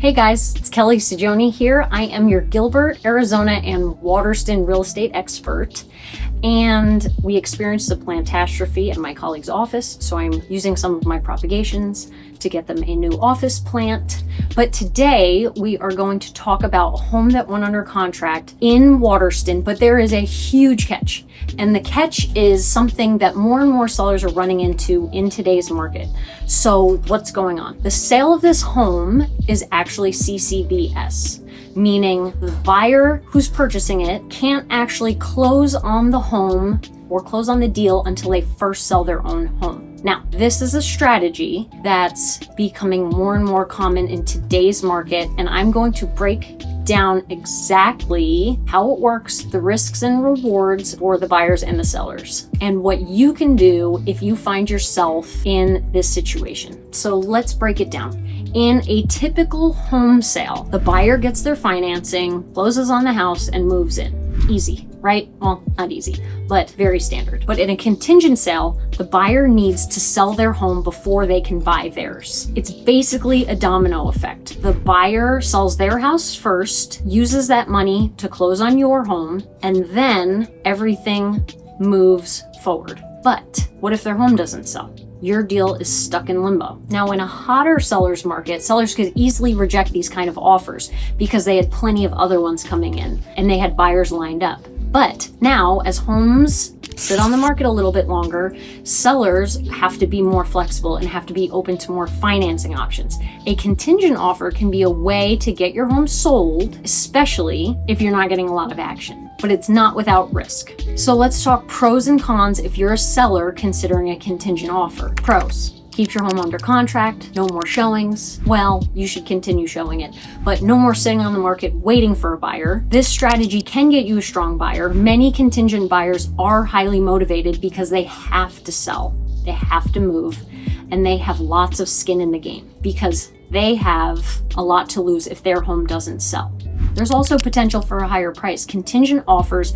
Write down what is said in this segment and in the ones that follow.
Hey guys, it's Kelly Sejoni here. I am your Gilbert, Arizona and Waterston real estate expert. And we experienced a catastrophe at my colleague's office, so I'm using some of my propagations to get them a new office plant. But today we are going to talk about a home that went under contract in Waterston, but there is a huge catch. And the catch is something that more and more sellers are running into in today's market. So what's going on? The sale of this home is actually CCBS, meaning the buyer who's purchasing it can't actually close on the home or close on the deal until they first sell their own home. Now, this is a strategy that's becoming more and more common in today's market, and I'm going to break down exactly how it works, the risks and rewards for the buyers and the sellers, and what you can do if you find yourself in this situation. So let's break it down. In a typical home sale, the buyer gets their financing, closes on the house, and moves in. Easy, right? Well, not easy, but very standard. But in a contingent sale, the buyer needs to sell their home before they can buy theirs. It's basically a domino effect. The buyer sells their house first, uses that money to close on your home, and then everything moves forward. But what if their home doesn't sell? Your deal is stuck in limbo. Now, in a hotter seller's market, sellers could easily reject these kind of offers because they had plenty of other ones coming in and they had buyers lined up. But now, as homes sit on the market a little bit longer, sellers have to be more flexible and have to be open to more financing options. A contingent offer can be a way to get your home sold, especially if you're not getting a lot of action, but it's not without risk. So let's talk pros and cons if you're a seller considering a contingent offer. Pros: keeps your home under contract, no more showings. Well, you should continue showing it, but no more sitting on the market waiting for a buyer. This strategy can get you a strong buyer. Many contingent buyers are highly motivated because they have to sell, they have to move, and they have lots of skin in the game because they have a lot to lose if their home doesn't sell. There's also potential for a higher price. Contingent offers,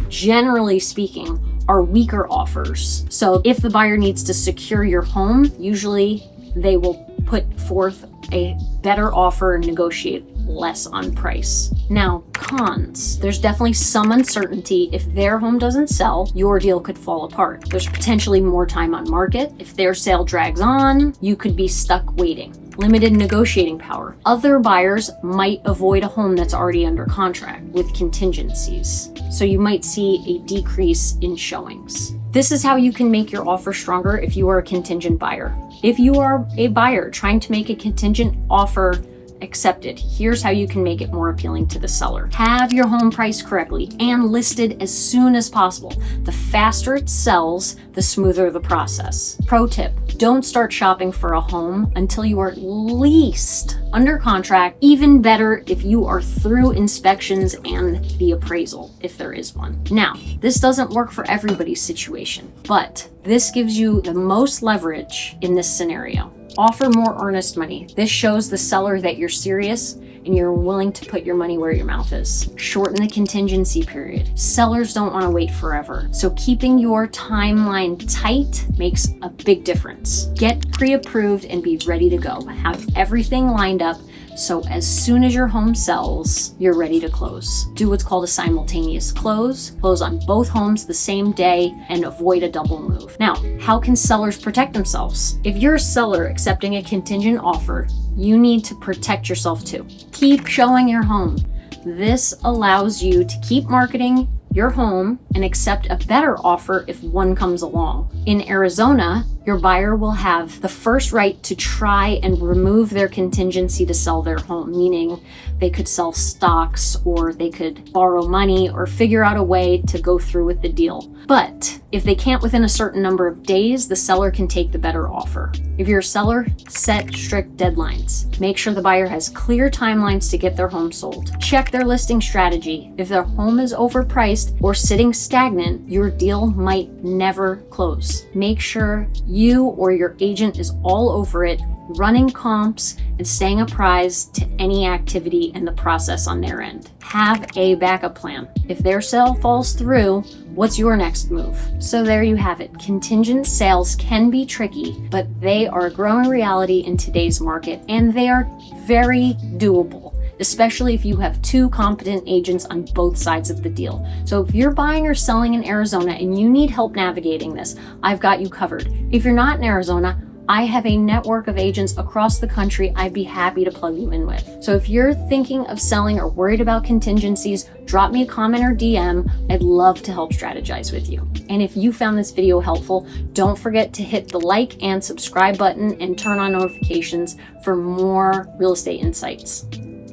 generally speaking, are weaker offers. So if the buyer needs to secure your home, usually they will put forth a better offer and negotiate less on price. Now, cons. There's definitely some uncertainty. If their home doesn't sell, your deal could fall apart. There's potentially more time on market. If their sale drags on, you could be stuck waiting. Limited negotiating power. Other buyers might avoid a home that's already under contract with contingencies. So you might see a decrease in showings. This is how you can make your offer stronger if you are a contingent buyer. If you are a buyer trying to make a contingent offer accepted, here's how you can make it more appealing to the seller. Have your home priced correctly and listed as soon as possible. The faster it sells, the smoother the process. Pro tip: don't start shopping for a home until you are at least under contract. Even better if you are through inspections and the appraisal, if there is one. Now, this doesn't work for everybody's situation, but this gives you the most leverage in this scenario. Offer more earnest money. This shows the seller that you're serious and you're willing to put your money where your mouth is. Shorten the contingency period. Sellers don't want to wait forever, so keeping your timeline tight makes a big difference. Get pre-approved and be ready to go. Have everything lined up so as soon as your home sells, you're ready to close. Do what's called a simultaneous close. Close on both homes the same day and avoid a double move. Now, how can sellers protect themselves? If you're a seller accepting a contingent offer, you need to protect yourself too. Keep showing your home. This allows you to keep marketing your home and accept a better offer if one comes along. In Arizona, your buyer will have the first right to try and remove their contingency to sell their home, meaning they could sell stocks or they could borrow money or figure out a way to go through with the deal. But if they can't within a certain number of days, the seller can take the better offer. If you're a seller, set strict deadlines. Make sure the buyer has clear timelines to get their home sold. Check their listing strategy. If their home is overpriced or sitting stagnant, your deal might never close. Make sure you or your agent is all over it, running comps and staying apprised to any activity in the process on their end. Have a backup plan. If their sale falls through What's your next move? So there you have it. Contingent sales can be tricky, but they are a growing reality in today's market, and they are very doable, especially if you have two competent agents on both sides of the deal. So if you're buying or selling in Arizona and you need help navigating this, I've got you covered. If you're not in Arizona, I have a network of agents across the country I'd be happy to plug you in with. So if you're thinking of selling or worried about contingencies, drop me a comment or DM. I'd love to help strategize with you. And if you found this video helpful, don't forget to hit the like and subscribe button and turn on notifications for more real estate insights.